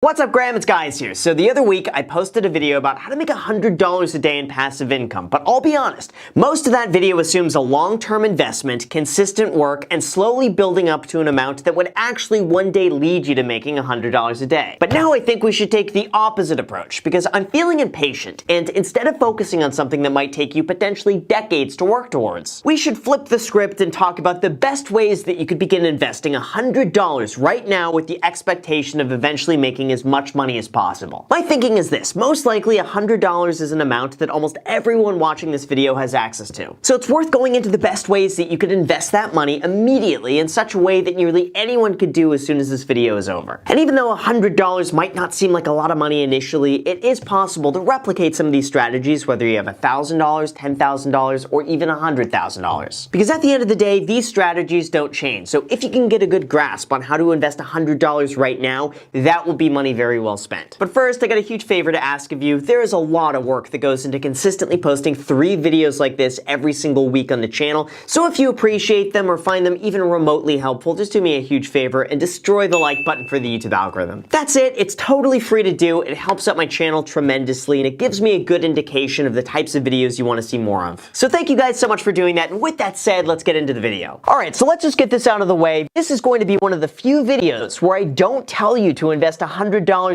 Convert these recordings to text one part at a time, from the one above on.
What's up, Graham? It's Guys here. So the other week, I posted a video about how to make $100 a day in passive income. But I'll be honest, most of that video assumes a long-term investment, consistent work, and slowly building up to an amount that would actually one day lead you to making $100 a day. But now I think we should take the opposite approach, because I'm feeling impatient, and instead of focusing on something that might take you potentially decades to work towards, we should flip the script and talk about the best ways that you could begin investing $100 right now with the expectation of eventually making as much money as possible. My thinking is this: most likely $100 is an amount that almost everyone watching this video has access to. So it's worth going into the best ways that you could invest that money immediately in such a way that nearly anyone could do as soon as this video is over. And even though $100 might not seem like a lot of money initially, it is possible to replicate some of these strategies whether you have $1,000, $10,000, or even $100,000. Because at the end of the day, these strategies don't change. So if you can get a good grasp on how to invest $100 right now, that will be money very well spent. But first, I got a huge favor to ask of you. There is a lot of work that goes into consistently posting 3 videos like this every single week on the channel. So if you appreciate them or find them even remotely helpful, just do me a huge favor and destroy the like button for the YouTube algorithm. That's it. It's totally free to do. It helps out my channel tremendously, and it gives me a good indication of the types of videos you want to see more of. So thank you guys so much for doing that. And with that said, let's get into the video. Alright, so let's just get this out of the way. This is going to be one of the few videos where I don't tell you to invest $100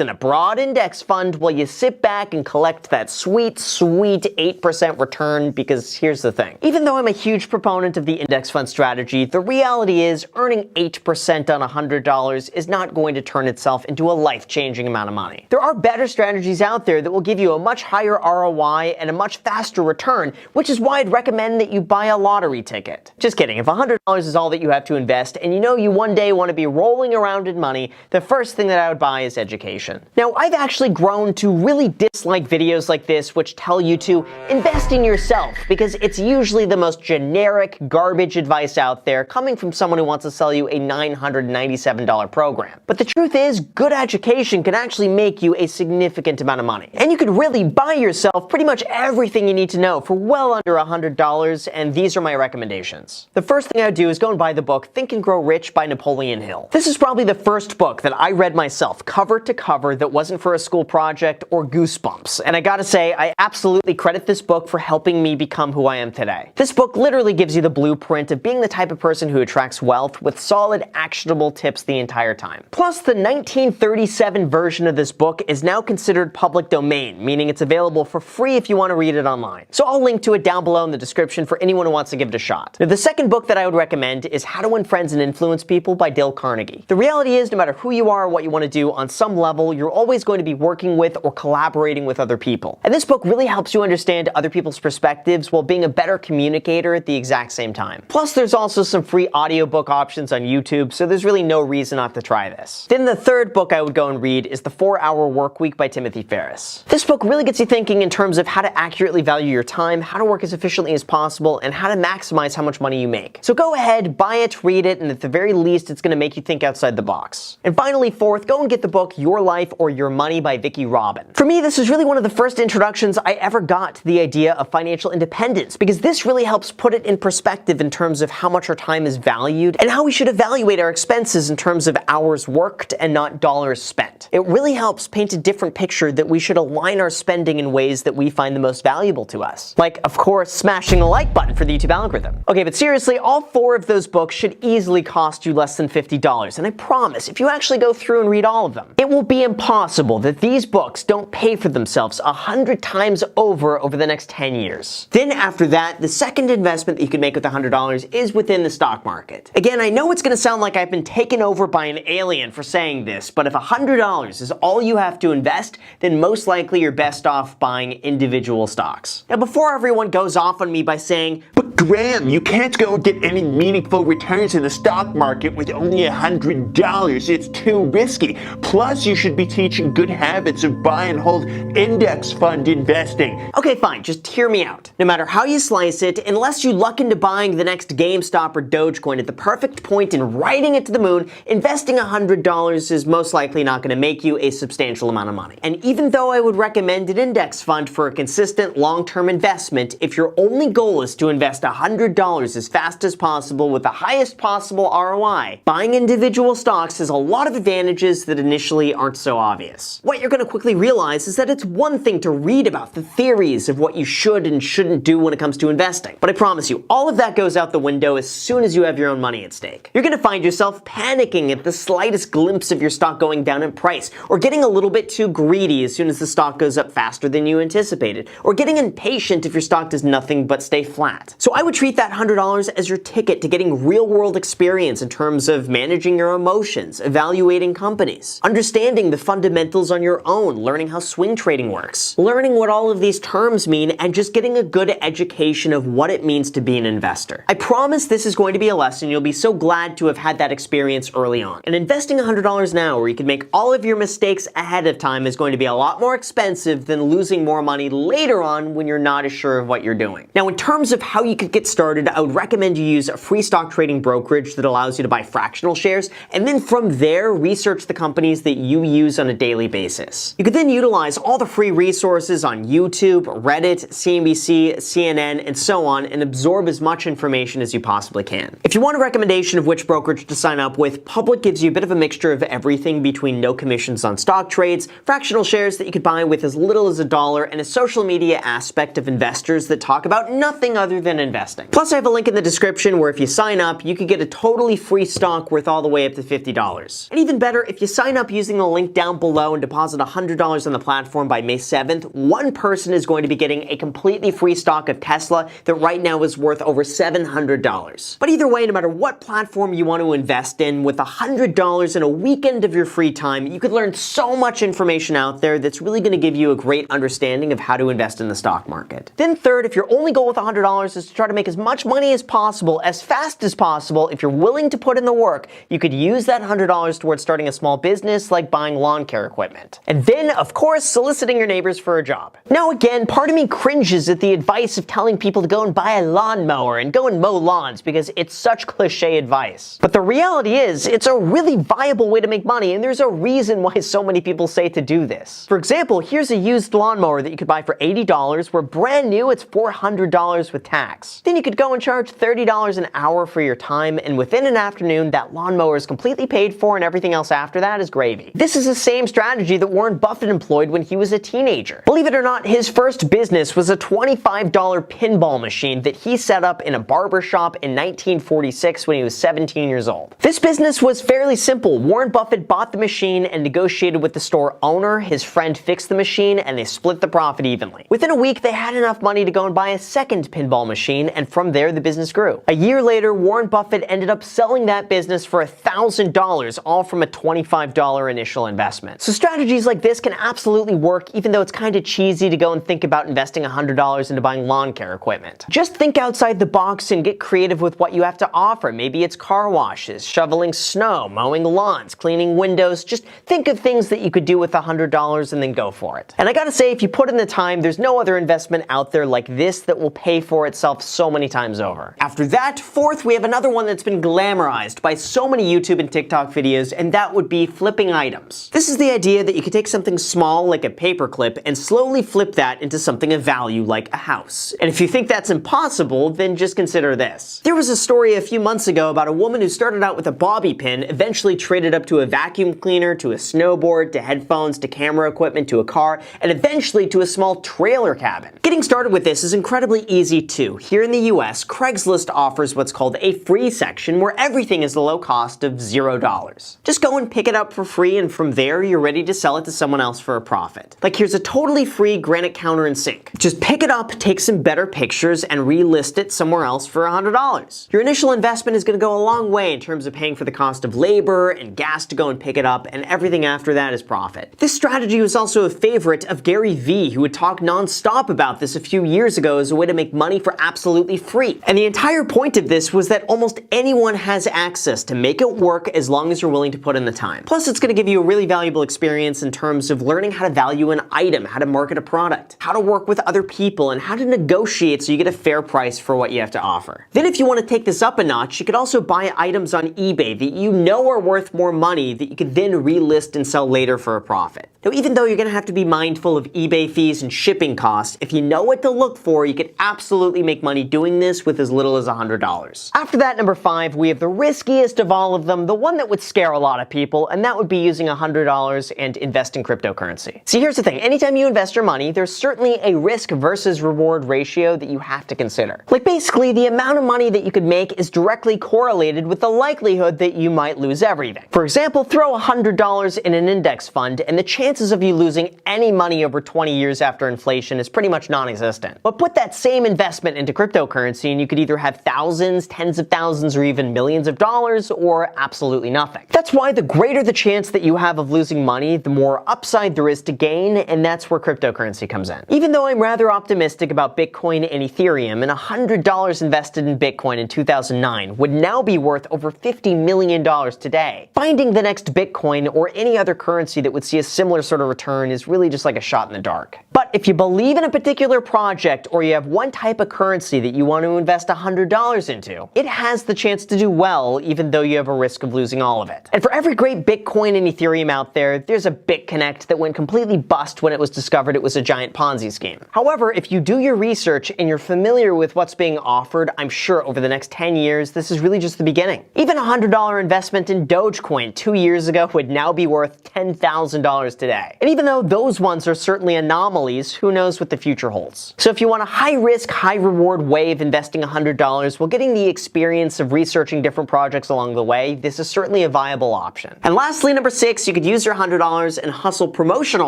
in a broad index fund while you sit back and collect that sweet 8% return, because here's the thing. Even though I'm a huge proponent of the index fund strategy, the reality is earning 8% on $100 is not going to turn itself into a life-changing amount of money. There are better strategies out there that will give you a much higher ROI and a much faster return, which is why I'd recommend that you buy a lottery ticket. Just kidding. If $100 is all that you have to invest and you know you one day want to be rolling around in money, the first thing that I would buy is education. Now, I've actually grown to really dislike videos like this which tell you to invest in yourself, because it's usually the most generic garbage advice out there coming from someone who wants to sell you a $997 program. But the truth is, good education can actually make you a significant amount of money. And you could really buy yourself pretty much everything you need to know for well under $100, and these are my recommendations. The first thing I would do is go and buy the book Think and Grow Rich by Napoleon Hill. This is probably the first book that I read myself, cover to cover, that wasn't for a school project or goosebumps. And I gotta say, I absolutely credit this book for helping me become who I am today. This book literally gives you the blueprint of being the type of person who attracts wealth with solid, actionable tips the entire time. Plus, the 1937 version of this book is now considered public domain, meaning it's available for free if you want to read it online. So I'll link to it down below in the description for anyone who wants to give it a shot. Now, the second book that I would recommend is How to Win Friends and Influence People by Dale Carnegie. The reality is, no matter who you are or what you want to do, on some level, you're always going to be working with or collaborating with other people. And this book really helps you understand other people's perspectives while being a better communicator at the exact same time. Plus, there's also some free audiobook options on YouTube, so there's really no reason not to try this. Then the third book I would go and read is The 4-Hour Workweek by Timothy Ferriss. This book really gets you thinking in terms of how to accurately value your time, how to work as efficiently as possible, and how to maximize how much money you make. So go ahead, buy it, read it, and at the very least, it's going to make you think outside the box. And finally, fourth, go and get the book Your Life or Your Money by Vicki Robin. For me, this is really one of the first introductions I ever got to the idea of financial independence, because this really helps put it in perspective in terms of how much our time is valued and how we should evaluate our expenses in terms of hours worked and not dollars spent. It really helps paint a different picture that we should align our spending in ways that we find the most valuable to us. Like, of course, smashing the like button for the YouTube algorithm. Okay, but seriously, all 4 of those books should easily cost you less than $50, and I promise, if you actually go through and read all of them, it will be impossible that these books don't pay for themselves 100 times over the next 10 years. Then after that, the second investment that you can make with $100 is within the stock market. Again, I know it's going to sound like I've been taken over by an alien for saying this, but if $100 is all you have to invest, then most likely you're best off buying individual stocks. Now, before everyone goes off on me by saying, "But Graham, you can't go get any meaningful returns in the stock market with only $100. It's too risky. Plus, you should be teaching good habits of buy and hold index fund investing." Okay, fine, just hear me out. No matter how you slice it, unless you luck into buying the next GameStop or Dogecoin at the perfect point and riding it to the moon, investing $100 is most likely not going to make you a substantial amount of money. And even though I would recommend an index fund for a consistent long-term investment, if your only goal is to invest $100 as fast as possible with the highest possible ROI, buying individual stocks has a lot of advantages that initially initially aren't so obvious. What you're going to quickly realize is that it's one thing to read about the theories of what you should and shouldn't do when it comes to investing, but I promise you, all of that goes out the window as soon as you have your own money at stake. You're going to find yourself panicking at the slightest glimpse of your stock going down in price, or getting a little bit too greedy as soon as the stock goes up faster than you anticipated, or getting impatient if your stock does nothing but stay flat. So I would treat that $100 as your ticket to getting real-world experience in terms of managing your emotions, evaluating companies, understanding the fundamentals on your own, learning how swing trading works, learning what all of these terms mean, and just getting a good education of what it means to be an investor. I promise this is going to be a lesson you'll be so glad to have had that experience early on. And investing $100 now where you can make all of your mistakes ahead of time is going to be a lot more expensive than losing more money later on when you're not as sure of what you're doing. Now, in terms of how you could get started, I would recommend you use a free stock trading brokerage that allows you to buy fractional shares, and then from there, research the companies that you use on a daily basis. You could then utilize all the free resources on YouTube, Reddit, CNBC, CNN, and so on, and absorb as much information as you possibly can. If you want a recommendation of which brokerage to sign up with, Public gives you a bit of a mixture of everything between no commissions on stock trades, fractional shares that you could buy with as little as $1, and a social media aspect of investors that talk about nothing other than investing. Plus, I have a link in the description where if you sign up, you could get a totally free stock worth all the way up to $50. And even better, if you sign up using the link down below and deposit $100 on the platform by May 7th, one person is going to be getting a completely free stock of Tesla that right now is worth over $700. But either way, no matter what platform you want to invest in, with $100 in a weekend of your free time, you could learn so much information out there that's really going to give you a great understanding of how to invest in the stock market. Then third, if your only goal with $100 is to try to make as much money as possible, as fast as possible, if you're willing to put in the work, you could use that $100 towards starting a small business like buying lawn care equipment. And then, of course, soliciting your neighbors for a job. Now again, part of me cringes at the advice of telling people to go and buy a lawnmower and go and mow lawns because it's such cliche advice. But the reality is, it's a really viable way to make money, and there's a reason why so many people say to do this. For example, here's a used lawnmower that you could buy for $80, where brand new it's $400 with tax. Then you could go and charge $30 an hour for your time, and within an afternoon, that lawnmower is completely paid for and everything else after that is gravy. This is the same strategy that Warren Buffett employed when he was a teenager. Believe it or not, his first business was a $25 pinball machine that he set up in a barber shop in 1946 when he was 17 years old. This business was fairly simple. Warren Buffett bought the machine and negotiated with the store owner. His friend fixed the machine and they split the profit evenly. Within a week, they had enough money to go and buy a second pinball machine, and from there, the business grew. A year later, Warren Buffett ended up selling that business for $1,000, all from a $25 initial investment. So strategies like this can absolutely work, even though it's kind of cheesy to go and think about investing $100 into buying lawn care equipment. Just think outside the box and get creative with what you have to offer. Maybe it's car washes, shoveling snow, mowing lawns, cleaning windows. Just think of things that you could do with $100 and then go for it. And I gotta say, if you put in the time, there's no other investment out there like this that will pay for itself so many times over. After that, fourth, we have another one that's been glamorized by so many YouTube and TikTok videos, and that would be flipping items. This is the idea that you could take something small like a paperclip and slowly flip that into something of value like a house. And if you think that's impossible, then just consider this. There was a story a few months ago about a woman who started out with a bobby pin, eventually traded up to a vacuum cleaner, to a snowboard, to headphones, to camera equipment, to a car, and eventually to a small trailer cabin. Getting started with this is incredibly easy too. Here in the US, Craigslist offers what's called a free section where everything is the low cost of $0. Just go and pick it up for free, and from there you're ready to sell it to someone else for a profit. Like, here's a totally free granite counter and sink. Just pick it up, take some better pictures, and relist it somewhere else for $100. Your initial investment is going to go a long way in terms of paying for the cost of labor and gas to go and pick it up, and everything after that is profit. This strategy was also a favorite of Gary Vee, who would talk non-stop about this a few years ago as a way to make money for absolutely free. And the entire point of this was that almost anyone has access to make it work as long as you're willing to put in the time. Plus, it's going to give you a really valuable experience in terms of learning how to value an item, how to market a product, how to work with other people, and how to negotiate so you get a fair price for what you have to offer. Then if you want to take this up a notch, you could also buy items on eBay that you know are worth more money that you could then relist and sell later for a profit. Now, even though you're going to have to be mindful of eBay fees and shipping costs, if you know what to look for, you could absolutely make money doing this with as little as $100. After that, number 5, we have the riskiest of all of them, the one that would scare a lot of people, and that would be be using $100 and invest in cryptocurrency? See, here's the thing. Anytime you invest your money, there's certainly a risk versus reward ratio that you have to consider. Like basically, the amount of money that you could make is directly correlated with the likelihood that you might lose everything. For example, throw $100 in an index fund and the chances of you losing any money over 20 years after inflation is pretty much non-existent. But put that same investment into cryptocurrency and you could either have thousands, tens of thousands, or even millions of dollars, or absolutely nothing. That's why the greater the chance that you have of losing money, the more upside there is to gain, and that's where cryptocurrency comes in. Even though I'm rather optimistic about Bitcoin and Ethereum, and $100 invested in Bitcoin in 2009 would now be worth over $50 million today. Finding the next Bitcoin or any other currency that would see a similar sort of return is really just like a shot in the dark. But if you believe in a particular project or you have one type of currency that you want to invest $100 into, it has the chance to do well even though you have a risk of losing all of it. And for every great Bitcoin and Ethereum out there, there's a BitConnect that went completely bust when it was discovered it was a giant Ponzi scheme. However, if you do your research and you're familiar with what's being offered, I'm sure over the next 10 years, this is really just the beginning. Even a $100 investment in Dogecoin 2 years ago would now be worth $10,000 today. And even though those ones are certainly anomalies, who knows what the future holds. So if you want a high-risk, high-reward way of investing $100 while getting the experience of researching different projects along the way, this is certainly a viable option. And lastly, number 6, you could use your $100 and hustle promotional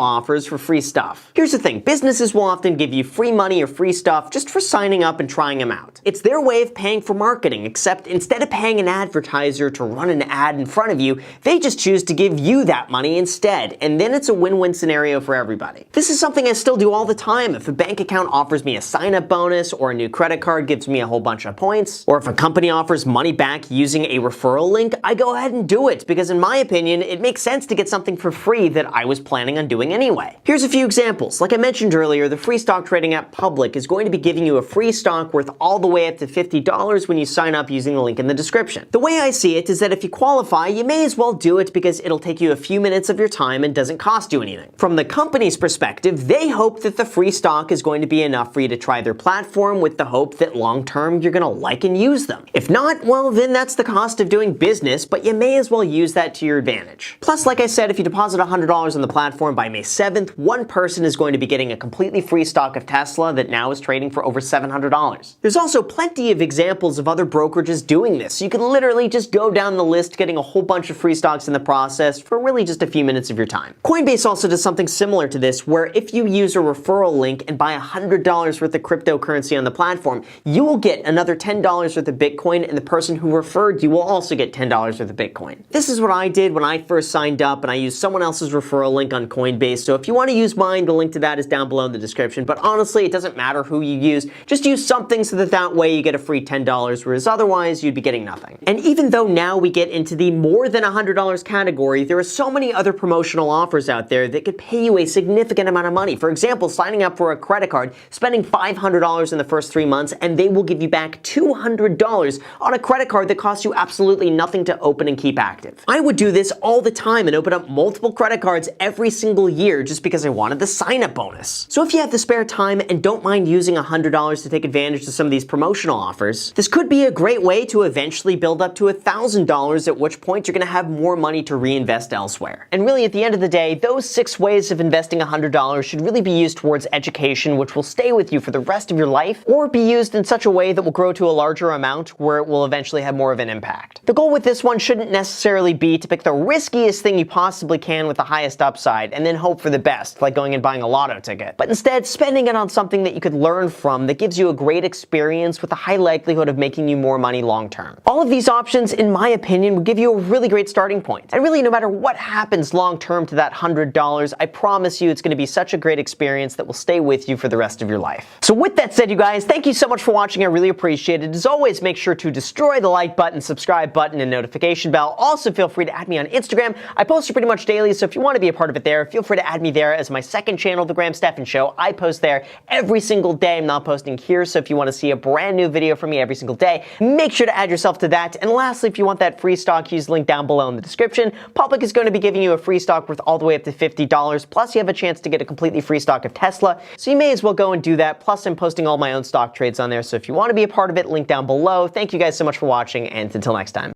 offers for free stuff. Here's the thing, businesses will often give you free money or free stuff just for signing up and trying them out. It's their way of paying for marketing, except instead of paying an advertiser to run an ad in front of you, they just choose to give you that money instead, and then it's a win-win scenario for everybody. This is something I still do all the time. If a bank account offers me a sign-up bonus, or a new credit card gives me a whole bunch of points, or if a company offers money back using a referral link, I go ahead and do it, because in my opinion, it makes sense to get something for free that I was planning on doing anyway. Here's a few examples. Like I mentioned earlier, the free stock trading app Public is going to be giving you a free stock worth all the way up to $50 when you sign up using the link in the description. The way I see it is that if you qualify, you may as well do it because it'll take you a few minutes of your time and doesn't cost you anything. From the company's perspective, they hope that the free stock is going to be enough for you to try their platform with the hope that long-term you're going to like and use them. If not, well then that's the cost of doing business, but you may as well use that to your advantage. Plus, like I said, if you deposit $100 on the platform by May 7th, one person is going to be getting a completely free stock of Tesla that now is trading for over $700. There's also plenty of examples of other brokerages doing this. You can literally just go down the list getting a whole bunch of free stocks in the process for really just a few minutes of your time. Coinbase also does something similar to this, where if you use a referral link and buy $100 worth of cryptocurrency on the platform, you will get another $10 worth of Bitcoin, and the person who referred you will also get $10 worth of Bitcoin. This is what I did when I first signed up, and I used someone else's referral link on Coinbase, so if you want to use mine, the link to that is down below in the description, but honestly, it doesn't matter who you use, just use something so that way you get a free $10, whereas otherwise you'd be getting nothing. And even though now we get into the more than $100 category, there are so many other promotional offers out there that could pay you a significant amount of money. For example, signing up for a credit card, spending $500 in the first 3 months, and they will give you back $200 on a credit card that costs you absolutely nothing to open and keep active. I would do this all the time and open up multiple credit cards every single year just because I wanted the sign-up bonus. So if you have the spare time and don't mind using $100 to take advantage of some of these promotional offers, this could be a great way to eventually build up to $1,000, at which point you're going to have more money to reinvest elsewhere. And really, at the end of the day, those 6 ways of investing $100 should really be used towards education, which will stay with you for the rest of your life, or be used in such a way that will grow to a larger amount where it will eventually have more of an impact. The goal with this one shouldn't necessarily be to pick the riskiest thing you possibly can with the highest upside and then hope for the best, like going and buying a lotto ticket, but instead spending it on something that you could learn from that gives you a great experience with a high likelihood of making you more money long term. All of these options, in my opinion, would give you a really great starting point. And really, no matter what happens long term to that $100, I promise you it's going to be such a great experience that will stay with you for the rest of your life. So with that said, you guys, thank you so much for watching. I really appreciate it. As always, make sure to destroy the like button, subscribe button, and notification bell. Also, feel free to add me on Instagram. I post pretty much daily, so if you want to be a part of it there, feel free to add me there as my second channel, The Graham Stephan Show. I post there every single day. I'm not posting here, so if you want to see a brand new video from me every single day, make sure to add yourself to that. And lastly, if you want that free stock, use the link down below in the description. Public is going to be giving you a free stock worth all the way up to $50, plus you have a chance to get a completely free stock of Tesla, so you may as well go and do that. Plus, I'm posting all my own stock trades on there, so if you want to be a part of it, link down below. Thank you guys so much for watching, and until next time.